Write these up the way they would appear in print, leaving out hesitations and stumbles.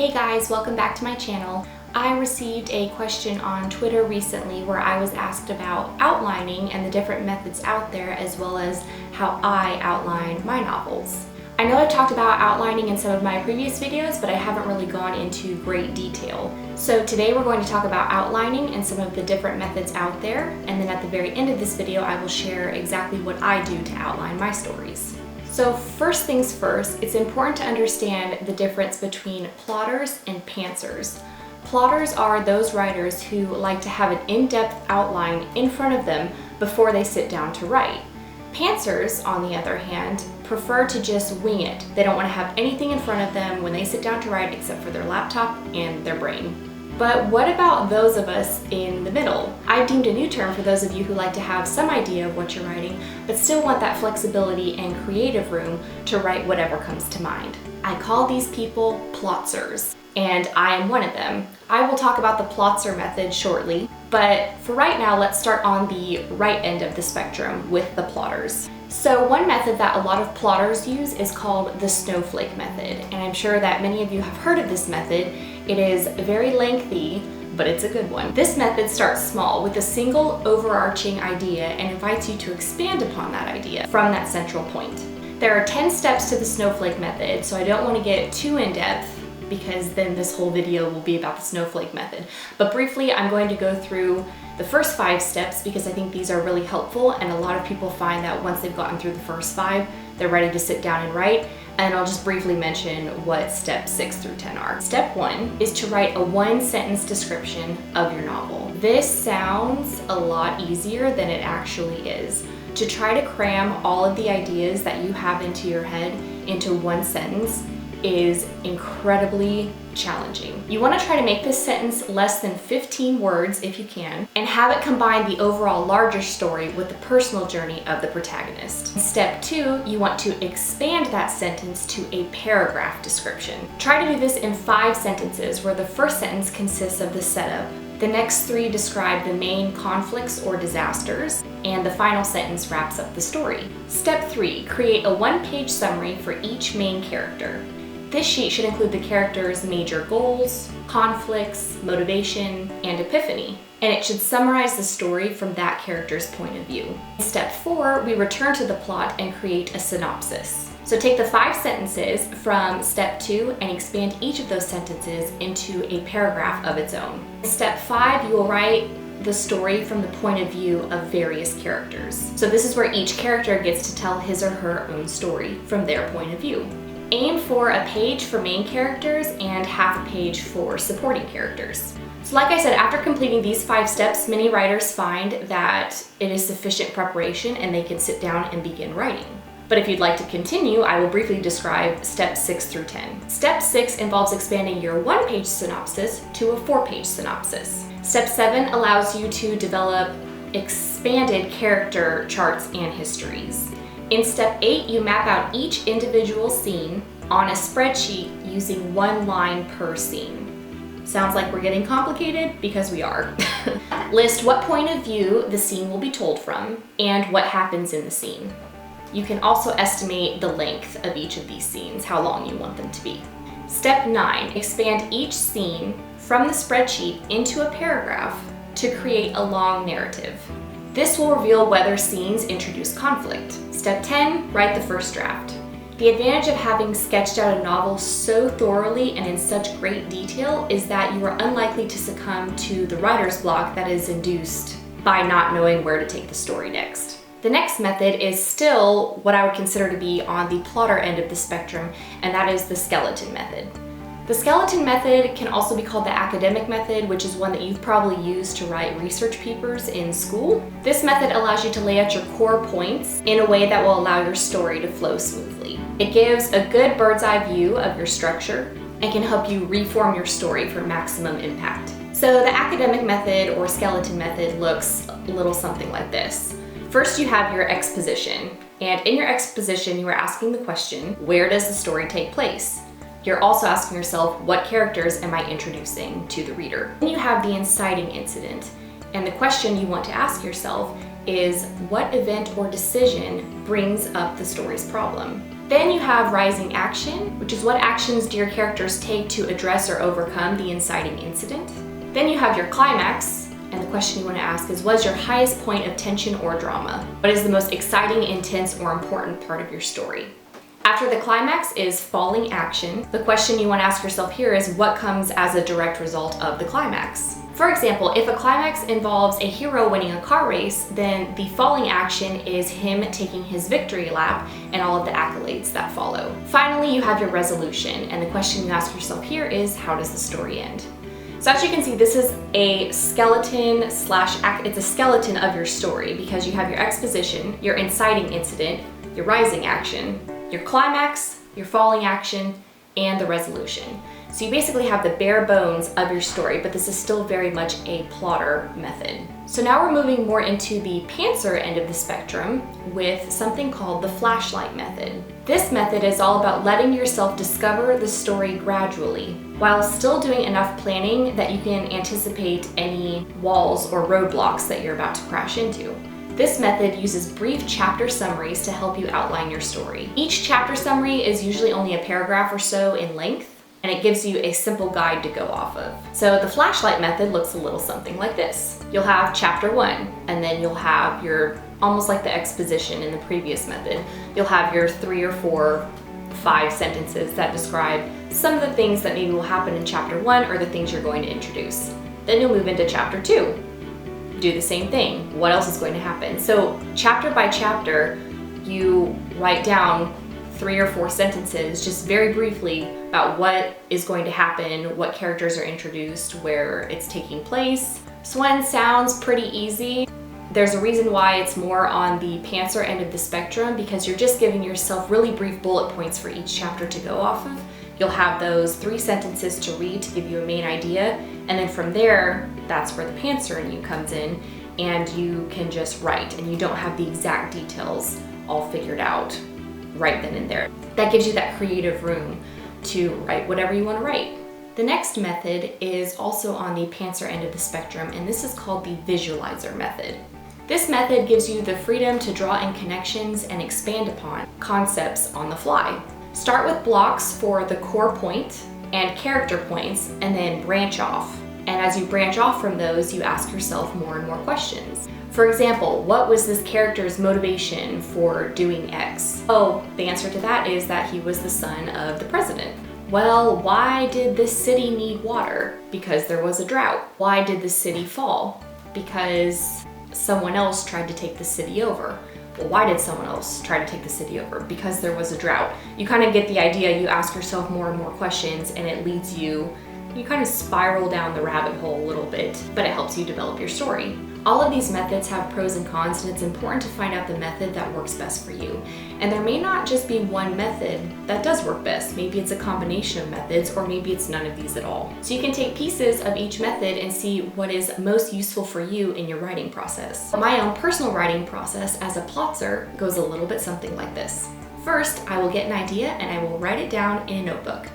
Hey guys, welcome back to my channel. I received a question on Twitter recently where I was asked about outlining and the different methods out there, as well as how I outline my novels. I know I've talked about outlining in some of my previous videos, but I haven't really gone into great detail. So today we're going to talk about outlining and some of the different methods out there, and then at the very end of this video I will share exactly what I do to outline my stories. So first things first, it's important to understand the difference between plotters and pantsers. Plotters are those writers who like to have an in-depth outline in front of them before they sit down to write. Pantsers, on the other hand, prefer to just wing it. They don't want to have anything in front of them when they sit down to write except for their laptop and their brain. But what about those of us in the middle? I've deemed a new term for those of you who like to have some idea of what you're writing, but still want that flexibility and creative room to write whatever comes to mind. I call these people plotzers, and I am one of them. I will talk about the plotzer method shortly, but for right now, let's start on the right end of the spectrum with the plotters. So one method that a lot of plotters use is called the Snowflake Method, and I'm sure that many of you have heard of this method. It is very lengthy, but it's a good one. This method starts small with a single overarching idea and invites you to expand upon that idea from that central point. There are 10 steps to the Snowflake Method, so I don't want to get too in-depth because then this whole video will be about the Snowflake Method. But briefly, I'm going to go through the first 5 steps because I think these are really helpful, and a lot of people find that once they've gotten through the first 5, they're ready to sit down and write. And I'll just briefly mention what steps 6 through 10 are. Step 1 is to write a 1-sentence description of your novel. This sounds a lot easier than it actually is. To try to cram all of the ideas that you have into your head into 1 sentence is incredibly challenging. You want to try to make this sentence less than 15 words if you can, and have it combine the overall larger story with the personal journey of the protagonist. Step 2, you want to expand that sentence to a paragraph description. Try to do this in 5 sentences, where the first sentence consists of the setup, the next 3 describe the main conflicts or disasters, and the final sentence wraps up the story. Step 3, create a 1-page summary for each main character. This sheet should include the character's major goals, conflicts, motivation, and epiphany, and it should summarize the story from that character's point of view. In step 4, we return to the plot and create a synopsis. So take the 5 sentences from step 2 and expand each of those sentences into a paragraph of its own. In step 5, you will write the story from the point of view of various characters. So this is where each character gets to tell his or her own story from their point of view. Aim for a page for main characters and half a page for supporting characters. So like I said, after completing these 5 steps, many writers find that it is sufficient preparation and they can sit down and begin writing. But if you'd like to continue, I will briefly describe steps 6 through 10. Step 6 involves expanding your 1-page synopsis to a 4-page synopsis. Step 7 allows you to develop expanded character charts and histories. In step 8, you map out each individual scene on a spreadsheet using 1 line per scene. Sounds like we're getting complicated? Because we are. List what point of view the scene will be told from and what happens in the scene. You can also estimate the length of each of these scenes, how long you want them to be. Step 9, expand each scene from the spreadsheet into a paragraph to create a long narrative. This will reveal whether scenes introduce conflict. Step 10, write the first draft. The advantage of having sketched out a novel so thoroughly and in such great detail is that you are unlikely to succumb to the writer's block that is induced by not knowing where to take the story next. The next method is still what I would consider to be on the plotter end of the spectrum, and that is the skeleton method. The skeleton method can also be called the academic method, which is one that you've probably used to write research papers in school. This method allows you to lay out your core points in a way that will allow your story to flow smoothly. It gives a good bird's eye view of your structure and can help you reform your story for maximum impact. So the academic method or skeleton method looks a little something like this. First, you have your exposition, and in your exposition, you are asking the question, where does the story take place? You're also asking yourself, what characters am I introducing to the reader? Then you have the inciting incident, and the question you want to ask yourself is, what event or decision brings up the story's problem? Then you have rising action, which is what actions do your characters take to address or overcome the inciting incident. Then you have your climax, and the question you want to ask is, what is your highest point of tension or drama? What is the most exciting, intense, or important part of your story? After the climax is falling action. The question you want to ask yourself here is, what comes as a direct result of the climax? For example, if a climax involves a hero winning a car race, then the falling action is him taking his victory lap and all of the accolades that follow. Finally, you have your resolution, and the question you ask yourself here is, how does the story end? So as you can see, this is a skeleton it's a skeleton of your story, because you have your exposition, your inciting incident, your rising action, your climax, your falling action, and the resolution. So you basically have the bare bones of your story, but this is still very much a plotter method. So now we're moving more into the pantser end of the spectrum with something called the flashlight method. This method is all about letting yourself discover the story gradually, while still doing enough planning that you can anticipate any walls or roadblocks that you're about to crash into. This method uses brief chapter summaries to help you outline your story. Each chapter summary is usually only a paragraph or so in length, and it gives you a simple guide to go off of. So the flashlight method looks a little something like this. You'll have chapter 1, and then you'll have your, almost like the exposition in the previous method, you'll have your 3 or 4, 5 sentences that describe some of the things that maybe will happen in chapter 1 or the things you're going to introduce. Then you'll move into chapter 2. Do the same thing. What else is going to happen? So chapter by chapter, you write down 3 or 4 sentences just very briefly about what is going to happen, what characters are introduced, where it's taking place. This one sounds pretty easy. There's a reason why it's more on the pantser end of the spectrum, because you're just giving yourself really brief bullet points for each chapter to go off of. You'll have those 3 sentences to read to give you a main idea, and then from there, that's where the pantser in you comes in, and you can just write, and you don't have the exact details all figured out right then and there. That gives you that creative room to write whatever you want to write. The next method is also on the pantser end of the spectrum, and this is called the visualizer method. This method gives you the freedom to draw in connections and expand upon concepts on the fly. Start with blocks for the core point and character points, and then branch off. And as you branch off from those, you ask yourself more and more questions. For example, what was this character's motivation for doing X? Oh, the answer to that is that he was the son of the president. Well, why did this city need water? Because there was a drought. Why did the city fall? Because someone else tried to take the city over. Well, why did someone else try to take the city over? Because there was a drought. You kind of get the idea. You ask yourself more and more questions, and it leads you kind of spiral down the rabbit hole a little bit, but it helps you develop your story. All of these methods have pros and cons, and it's important to find out the method that works best for you. And there may not just be one method that does work best. Maybe it's a combination of methods, or maybe it's none of these at all. So you can take pieces of each method and see what is most useful for you in your writing process. My own personal writing process as a plotzer goes a little bit something like this. First, I will get an idea and I will write it down in a notebook.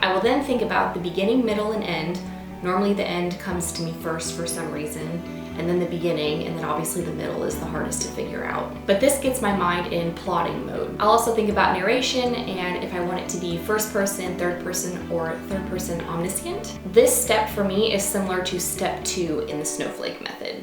I will then think about the beginning, middle, and end. Normally the end comes to me first for some reason, and then the beginning, and then obviously the middle is the hardest to figure out. But this gets my mind in plotting mode. I'll also think about narration, and if I want it to be first person, third person, or third person omniscient. This step for me is similar to step 2 in the Snowflake Method.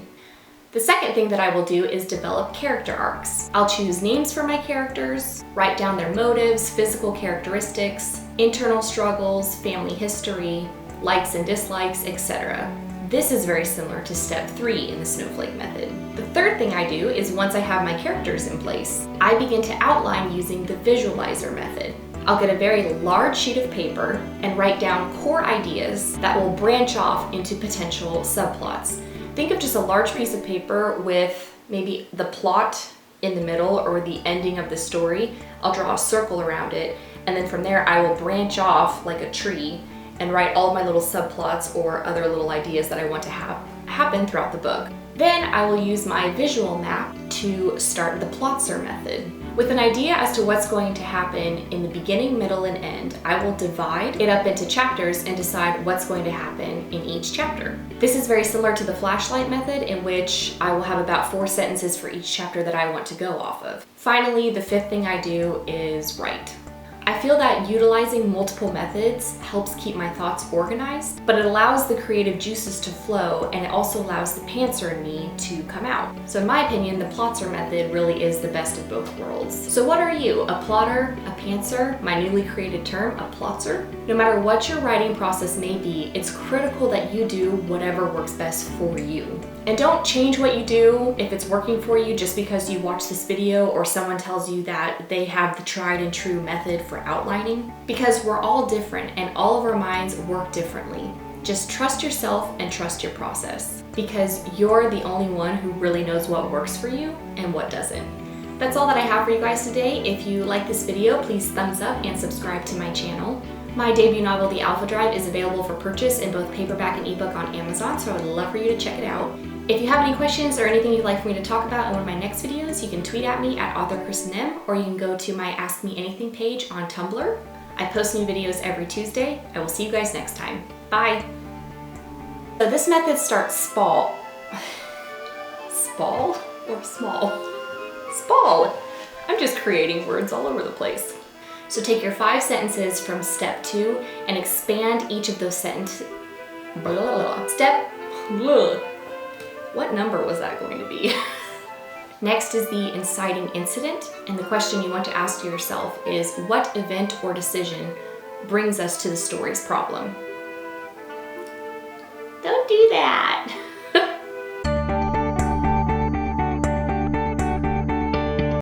The second thing that I will do is develop character arcs. I'll choose names for my characters, write down their motives, physical characteristics, internal struggles, family history, likes and dislikes, etc. This is very similar to step 3 in the Snowflake Method. The third thing I do is, once I have my characters in place, I begin to outline using the visualizer method. I'll get a very large sheet of paper and write down core ideas that will branch off into potential subplots. Think of just a large piece of paper with maybe the plot in the middle or the ending of the story. I'll draw a circle around it, and then from there I will branch off like a tree and write all of my little subplots or other little ideas that I want to have happen throughout the book. Then I will use my visual map to start the plotzer method. With an idea as to what's going to happen in the beginning, middle, and end, I will divide it up into chapters and decide what's going to happen in each chapter. This is very similar to the flashlight method, in which I will have about 4 sentences for each chapter that I want to go off of. Finally, the fifth thing I do is write. I feel that utilizing multiple methods helps keep my thoughts organized, but it allows the creative juices to flow, and it also allows the pantser in me to come out. So in my opinion, the plotzer method really is the best of both worlds. So what are you, a plotter, a pantser, my newly created term, a plotzer? No matter what your writing process may be, it's critical that you do whatever works best for you. And don't change what you do if it's working for you just because you watch this video or someone tells you that they have the tried and true method for outlining, because we're all different and all of our minds work differently. Just trust yourself and trust your process, because you're the only one who really knows what works for you and what doesn't. That's all that I have for you guys today. If you like this video, please thumbs up and subscribe to my channel. My debut novel, The Alpha Drive, is available for purchase in both paperback and ebook on Amazon, so I would love for you to check it out. If you have any questions or anything you'd like for me to talk about in one of my next videos, you can tweet at me at authorKristenM, or you can go to my Ask Me Anything page on Tumblr. I post new videos every Tuesday. I will see you guys next time. Bye! So this method starts spall. Spall or small? Spall! I'm just creating words all over the place. So take your 5 sentences from step 2 and expand each of those sentences. What number was that going to be? Next is the inciting incident, and the question you want to ask yourself is, what event or decision brings us to the story's problem? Don't do that!